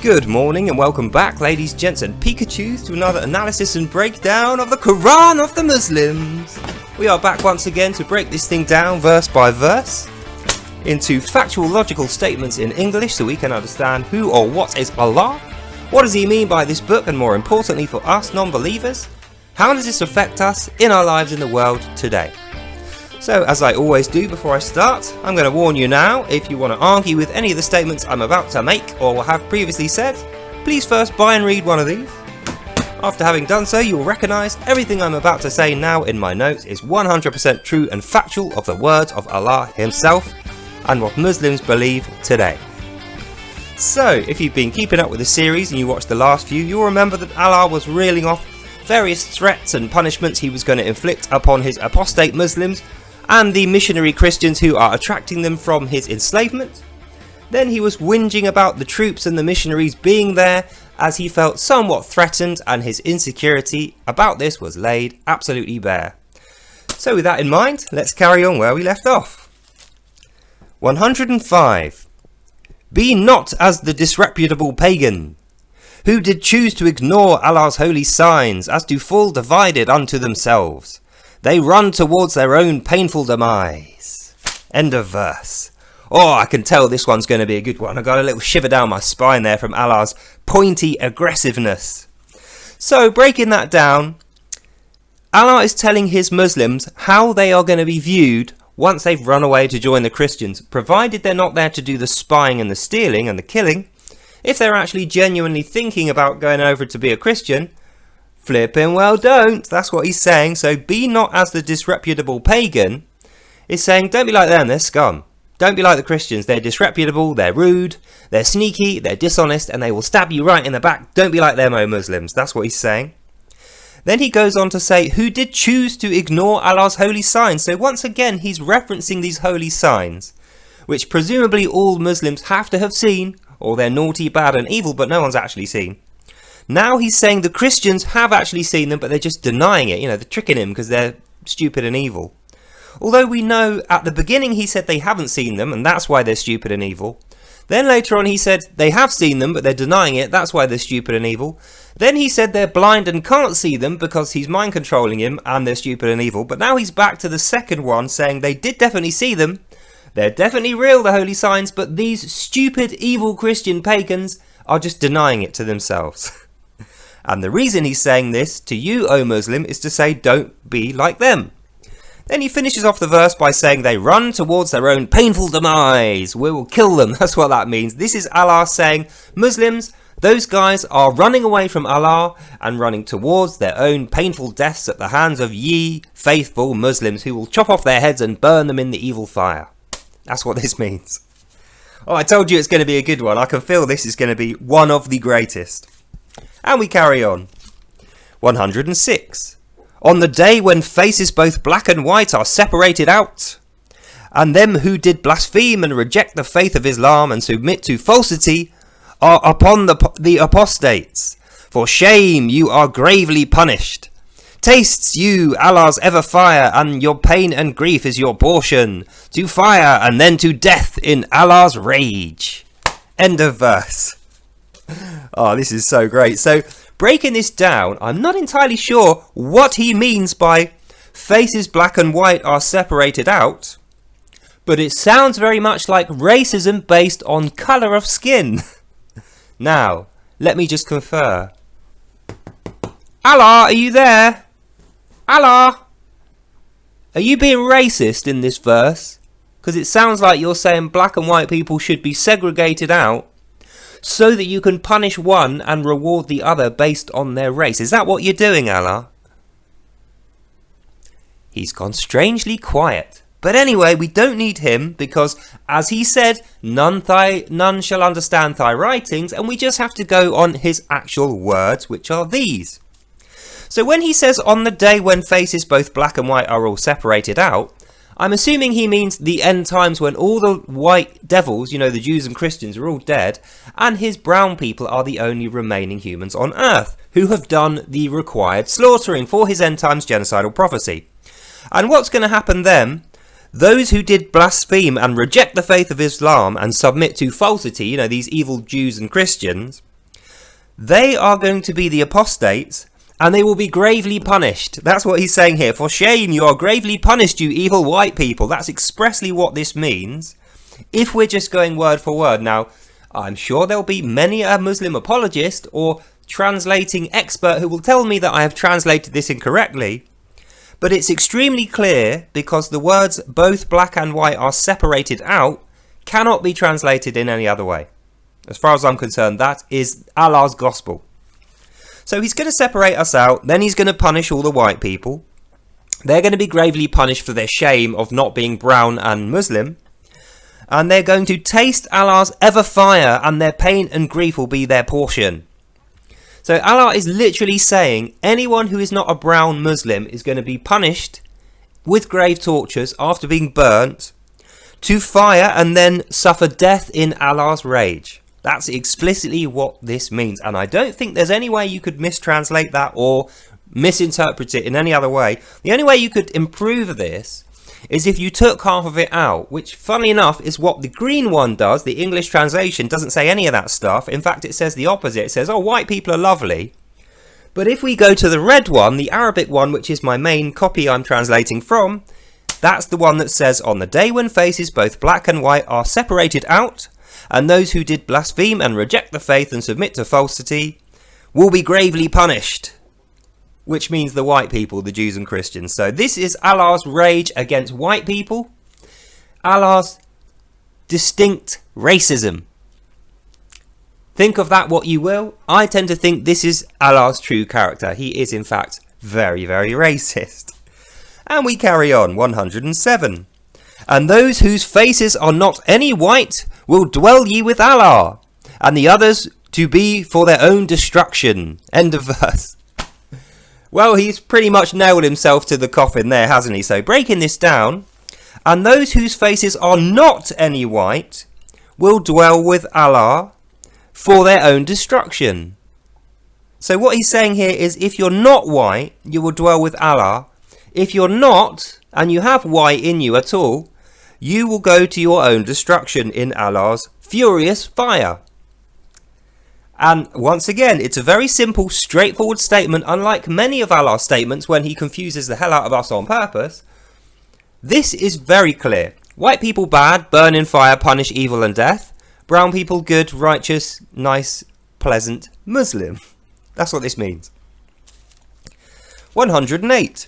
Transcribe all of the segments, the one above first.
Good morning and welcome back, ladies, gents and Pikachus, to another analysis and breakdown of the Quran of the Muslims. We are back once again to break this thing down verse by verse into factual logical statements in English so we can understand who or what is Allah, what does he mean by this book, and more importantly for us non-believers, how does this affect us in our lives in the world today. So, as I always do before I start, I'm going to warn you now, if you want to argue with any of the statements I'm about to make or have previously said, please first buy and read one of these. After having done so, you will recognise everything I'm about to say now in my notes is 100% true and factual of the words of Allah himself and what Muslims believe today. So, if you've been keeping up with the series and you watched the last few, you'll remember that Allah was reeling off various threats and punishments he was going to inflict upon his apostate Muslims and the missionary Christians who are attracting them from his enslavement. Then he was whinging about the troops and the missionaries being there as he felt somewhat threatened, and his insecurity about this was laid absolutely bare. So with that in mind, let's carry on where we left off. 105. Be not as the disreputable pagan, who did choose to ignore Allah's holy signs, as to fall divided unto themselves. They run towards their own painful demise. End of verse. Oh, I can tell this one's going to be a good one. I got a little shiver down my spine there from Allah's pointy aggressiveness. So, breaking that down, Allah is telling his Muslims how they are going to be viewed once they've run away to join the Christians, provided they're not there to do the spying and the stealing and the killing. If they're actually genuinely thinking about going over to be a Christian, flipping well don't. That's what he's saying. So be not as the disreputable pagan is saying, don't be like them, they're scum. Don't be like the Christians, they're disreputable, they're rude, they're sneaky, they're dishonest, and they will stab you right in the back. Don't be like them, O Muslims. That's what he's saying. Then he goes on to say, who did choose to ignore Allah's holy signs. So once again, he's referencing these holy signs, which presumably all Muslims have to have seen, or they're naughty, bad and evil, but no one's actually seen. Now he's saying the Christians have actually seen them, but they're just denying it. You know, they're tricking him because they're stupid and evil. Although we know at the beginning he said they haven't seen them, and that's why they're stupid and evil. Then later on he said they have seen them, but they're denying it. That's why they're stupid and evil. Then he said they're blind and can't see them because he's mind controlling him and they're stupid and evil. But now he's back to the second one, saying they did definitely see them. They're definitely real, the holy signs, but these stupid, evil Christian pagans are just denying it to themselves. And the reason he's saying this to you, O Muslim, is to say don't be like them. Then he finishes off the verse by saying they run towards their own painful demise. We will kill them. That's what that means. This is Allah saying, Muslims, those guys are running away from Allah and running towards their own painful deaths at the hands of ye faithful Muslims who will chop off their heads and burn them in the evil fire. That's what this means. Oh, I told you it's going to be a good one. I can feel this is going to be one of the greatest. And we carry on. 106. On the day when faces both black and white are separated out, and them who did blaspheme and reject the faith of Islam and submit to falsity are upon the apostates. For shame, you are gravely punished. Tastes you Allah's ever fire, and your pain and grief is your portion. To fire and then to death in Allah's rage. End of verse. Oh, this is so great. So, breaking this down, I'm not entirely sure what he means by faces black and white are separated out, but it sounds very much like racism based on colour of skin. Now, let me just confer. Allah, are you there? Allah! Are you being racist in this verse? Because it sounds like you're saying black and white people should be segregated out so that you can punish one and reward the other based on their race. Is that what you're doing, Allah? He's gone strangely quiet. But anyway, we don't need him because, as he said, none shall understand thy writings, and we just have to go on his actual words, which are these. So when he says, on the day when faces both black and white are all separated out, I'm assuming he means the end times when all the white devils, you know, the Jews and Christians, are all dead, and his brown people are the only remaining humans on earth who have done the required slaughtering for his end times genocidal prophecy. And what's going to happen then? Those who did blaspheme and reject the faith of Islam and submit to falsity, you know, these evil Jews and Christians, They are going to be the apostates, and they will be gravely punished. That's what he's saying here. For shame, you are gravely punished, you evil white people. That's expressly what this means, if we're just going word for word. Now, I'm sure there'll be many a Muslim apologist or translating expert who will tell me that I have translated this incorrectly. But it's extremely clear, because the words both black and white are separated out, cannot be translated in any other way. As far as I'm concerned, that is Allah's gospel. So he's going to separate us out, then he's going to punish all the white people. They're going to be gravely punished for their shame of not being brown and Muslim. And they're going to taste Allah's ever fire, and their pain and grief will be their portion. So Allah is literally saying anyone who is not a brown Muslim is going to be punished with grave tortures after being burnt to fire and then suffer death in Allah's rage. That's explicitly what this means, and I don't think there's any way you could mistranslate that or misinterpret it in any other way. The only way you could improve this is if you took half of it out, which, funnily enough, is what the green one does. The English translation doesn't say any of that stuff. In fact, it says the opposite. It says, oh, white people are lovely. But if we go to the red one, the Arabic one, which is my main copy I'm translating from, that's the one that says, on the day when faces both black and white are separated out, and those who did blaspheme and reject the faith and submit to falsity will be gravely punished. Which means the white people, the Jews and Christians. So this is Allah's rage against white people. Allah's distinct racism. Think of that what you will. I tend to think this is Allah's true character. He is in fact very, very racist. And we carry on, 107. And those whose faces are not any white will dwell ye with Allah, and the others to be for their own destruction. End of verse. Well, he's pretty much nailed himself to the coffin there, hasn't he? So breaking this down, and those whose faces are not any white will dwell with Allah for their own destruction. So what he's saying here is, if you're not white, you will dwell with Allah. If you're not, and you have white in you at all, you will go to your own destruction in Allah's furious fire. And once again, it's a very simple, straightforward statement, unlike many of Allah's statements when he confuses the hell out of us on purpose. This is very clear. White people bad, burn in fire, punish evil and death. Brown people good, righteous, nice, pleasant, Muslim. That's what this means. 108.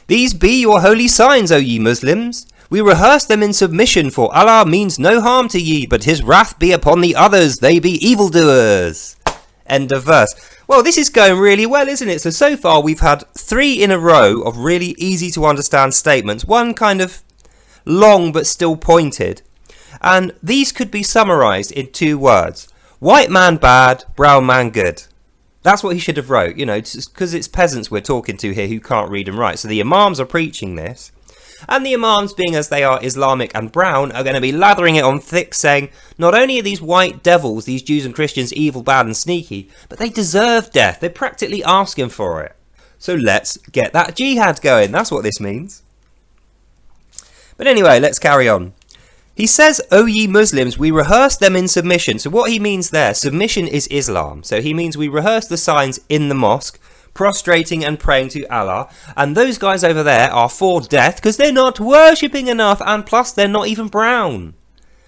These be your holy signs, O ye Muslims. We rehearse them in submission, for Allah means no harm to ye, but his wrath be upon the others, they be evildoers. End of verse. Well, this is going really well, isn't it? So far we've had 3 in a row of really easy to understand statements. One kind of long but still pointed. And these could be summarised in 2 words. White man bad, brown man good. That's what he should have wrote, you know, because it's peasants we're talking to here who can't read and write. So the imams are preaching this. And the imams, being as they are Islamic and brown, are going to be lathering it on thick, saying, not only are these white devils, these Jews and Christians, evil, bad and sneaky, but they deserve death. They're practically asking for it. So let's get that jihad going. That's what this means. But anyway, let's carry on. He says, O ye Muslims, we rehearse them in submission. So what he means there, submission is Islam. So he means we rehearse the signs in the mosque, prostrating and praying to Allah, and those guys over there are for death because they're not worshipping enough, and plus they're not even brown,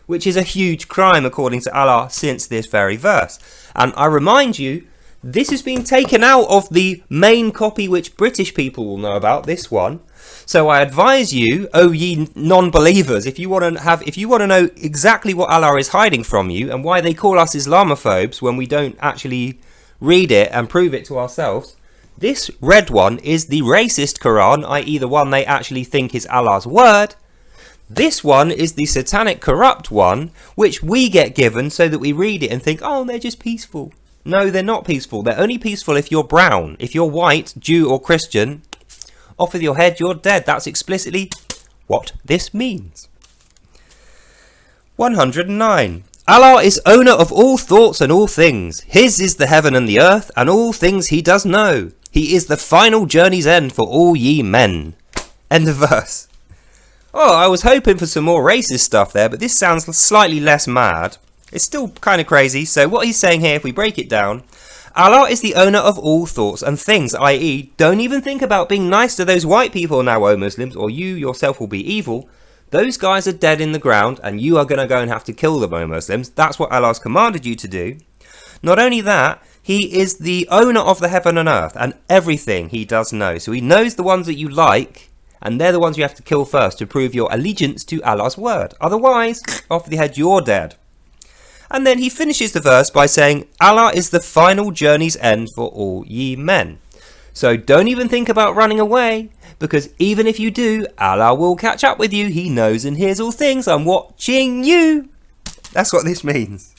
which is a huge crime according to Allah since this very verse. And I remind you, this has been taken out of the main copy which British people will know about, this one. So I advise you, O ye non-believers, if you want to know exactly what Allah is hiding from you and why they call us Islamophobes when we don't actually read it and prove it to ourselves, this red one is the racist Quran, i.e. the one they actually think is Allah's word. This one is the satanic corrupt one, which we get given so that we read it and think, oh, they're just peaceful. No, they're not peaceful. They're only peaceful if you're brown. If you're white, Jew or Christian, off with your head, you're dead. That's explicitly what this means. 109. Allah is owner of all thoughts and all things. His is the heaven and the earth, and all things he does know. He is the final journey's end for all ye men. End of verse. Oh, I was hoping for some more racist stuff there, but this sounds slightly less mad. It's still kind of crazy. So what he's saying here, if we break it down, Allah is the owner of all thoughts and things, i.e. don't even think about being nice to those white people now, O Muslims, or you yourself will be evil. Those guys are dead in the ground and you are going to go and have to kill them, O Muslims. That's what Allah's commanded you to do. Not only that, he is the owner of the heaven and earth and everything he does know. So he knows the ones that you like, and they're the ones you have to kill first to prove your allegiance to Allah's word. Otherwise, off the head, you're dead. And then he finishes the verse by saying, Allah is the final journey's end for all ye men. So don't even think about running away, because even if you do, Allah will catch up with you. He knows and hears all things. I'm watching you. That's what this means.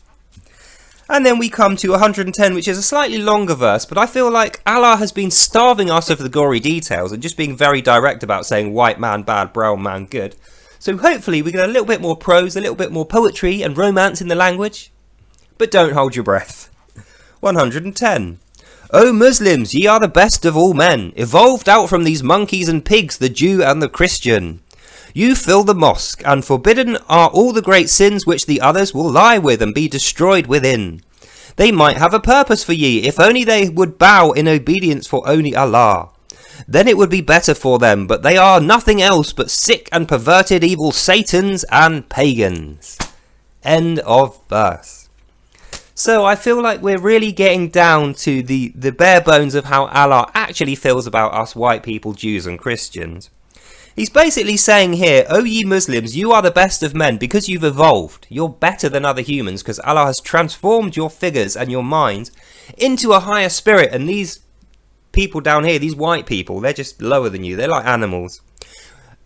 And then we come to 110, which is a slightly longer verse, but I feel like Allah has been starving us of the gory details and just being very direct about saying white man bad, brown man good. So hopefully we get a little bit more prose, a little bit more poetry and romance in the language. But don't hold your breath. 110. O Muslims, ye are the best of all men, evolved out from these monkeys and pigs, the Jew and the Christian. You fill the mosque, and forbidden are all the great sins which the others will lie with and be destroyed within. They might have a purpose for ye, if only they would bow in obedience for only Allah. Then it would be better for them, but they are nothing else but sick and perverted evil Satans and Pagans. End of verse. So I feel like we're really getting down to the bare bones of how Allah actually feels about us white people, Jews and Christians. He's basically saying here, O ye Muslims, you are the best of men because you've evolved. You're better than other humans because Allah has transformed your figures and your minds into a higher spirit. And these people down here, these white people, they're just lower than you. They're like animals.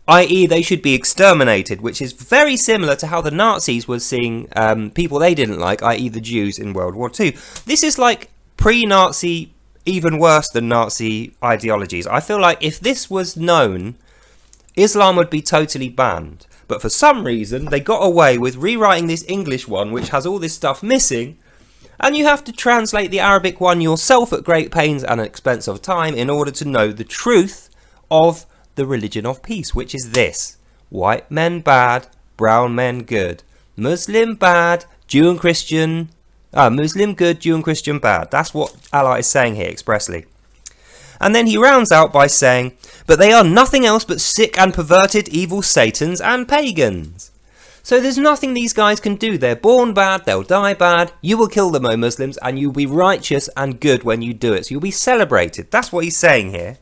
I.e. they should be exterminated, which is very similar to how the Nazis were seeing people they didn't like, i.e. the Jews in World War II. This is like pre-Nazi, even worse than Nazi ideologies. I feel like if this was known, Islam would be totally banned. But for some reason, they got away with rewriting this English one, which has all this stuff missing. And you have to translate the Arabic one yourself at great pains and expense of time in order to know the truth of the religion of peace, which is this. White men bad, brown men good. Muslim bad, Jew and Christian... Muslim good, Jew and Christian bad. That's what Allah is saying here expressly. And then he rounds out by saying, but they are nothing else but sick and perverted evil Satans and Pagans. So there's nothing these guys can do. They're born bad, they'll die bad. You will kill them, O Muslims, and you'll be righteous and good when you do it. So you'll be celebrated. That's what he's saying here.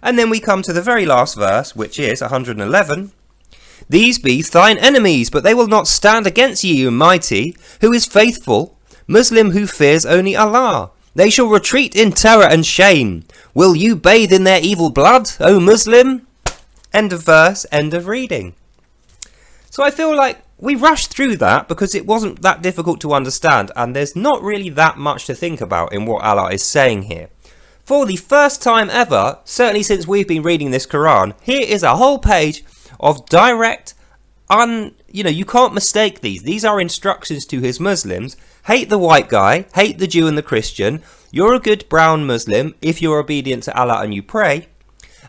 And then we come to the very last verse, which is 111. These be thine enemies, but they will not stand against ye, O mighty, who is faithful, Muslim who fears only Allah. They shall retreat in terror and shame. Will you bathe in their evil blood, O Muslim? End of verse, end of reading. So I feel like we rushed through that because it wasn't that difficult to understand, and there's not really that much to think about in what Allah is saying here. For the first time ever, certainly since we've been reading this Quran, here is a whole page of direct, you can't mistake these. These are instructions to his Muslims. Hate the white guy, hate the Jew and the Christian. You're a good brown Muslim if you're obedient to Allah and you pray.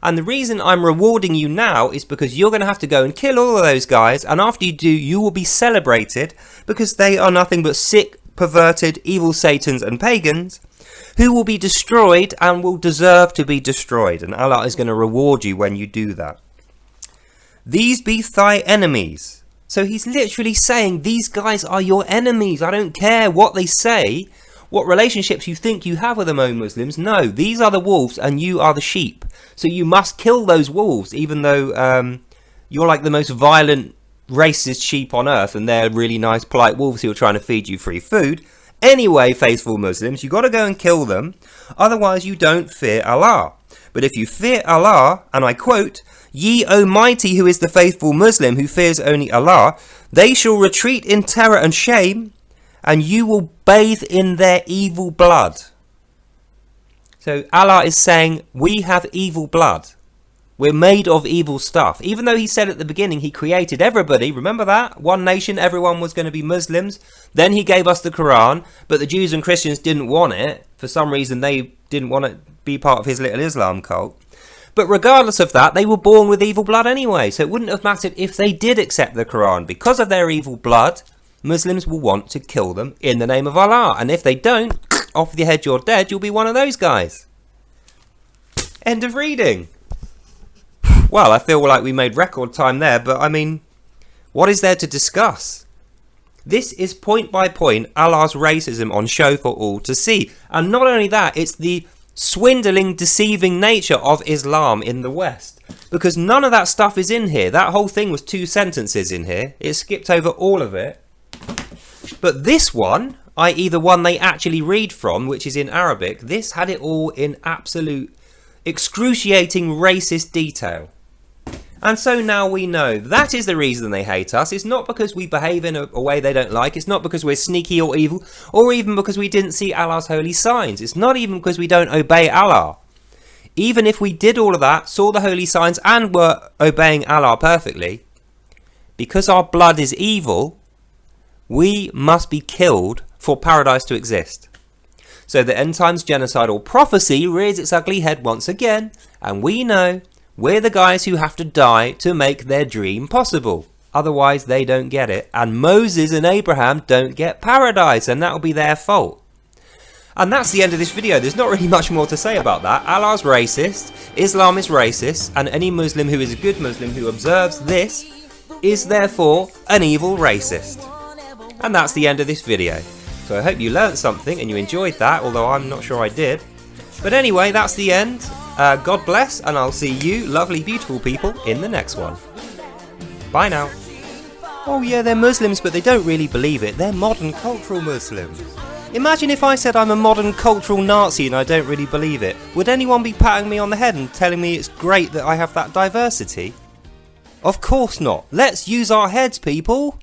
And the reason I'm rewarding you now is because you're going to have to go and kill all of those guys. And after you do, you will be celebrated because they are nothing but sick, perverted, evil Satans and Pagans who will be destroyed and will deserve to be destroyed. And Allah is going to reward you when you do that. These be thy enemies. So he's literally saying these guys are your enemies. I don't care what they say, what relationships you think you have with them, O Muslims. No, these are the wolves and you are the sheep. So you must kill those wolves, even though you're like the most violent, racist sheep on earth and they're really nice, polite wolves who are trying to feed you free food. Anyway, faithful Muslims, you got to go and kill them. Otherwise, you don't fear Allah. But if you fear Allah, and I quote, Ye, O mighty, who is the faithful Muslim, who fears only Allah, they shall retreat in terror and shame, and you will bathe in their evil blood. So Allah is saying, we have evil blood. We're made of evil stuff. Even though he said at the beginning he created everybody, remember that? One nation, everyone was going to be Muslims. Then he gave us the Quran, but the Jews and Christians didn't want it. For some reason, they didn't want to be part of his little Islam cult. But regardless of that, they were born with evil blood anyway. So it wouldn't have mattered if they did accept the Quran. Because of their evil blood, Muslims will want to kill them in the name of Allah. And if they don't, off your head you're dead, you'll be one of those guys. End of reading. Well, I feel like we made record time there, but I mean, what is there to discuss? This is point by point Allah's racism on show for all to see. And not only that, it's the swindling, deceiving nature of Islam in the West. Because none of that stuff is in here. That whole thing was 2 sentences in here. It skipped over all of it. But this one, i.e. the one they actually read from, which is in Arabic, this had it all in absolute excruciating racist detail. And so now we know that is the reason they hate us. It's not because we behave in a way they don't like. It's not because we're sneaky or evil, or even because we didn't see Allah's holy signs. It's not even because we don't obey Allah. Even if we did all of that, saw the holy signs, and were obeying Allah perfectly, because our blood is evil, we must be killed for paradise to exist. So the end times genocidal prophecy rears its ugly head once again, and we know we're the guys who have to die to make their dream possible. Otherwise they don't get it, and Moses and Abraham don't get paradise, and that'll be their fault. And that's the end of this video. There's not really much more to say about that. Allah's racist, Islam is racist, and any Muslim who is a good Muslim who observes this is therefore an evil racist. And that's the end of this video. So I hope you learnt something and you enjoyed that, although I'm not sure I did. But anyway, that's the end. God bless, and I'll see you lovely beautiful people in the next one. Bye now. Oh yeah, they're Muslims, but they don't really believe it. They're modern cultural Muslims. Imagine if I said I'm a modern cultural Nazi and I don't really believe it. Would anyone be patting me on the head and telling me it's great that I have that diversity? Of course not. Let's use our heads, people.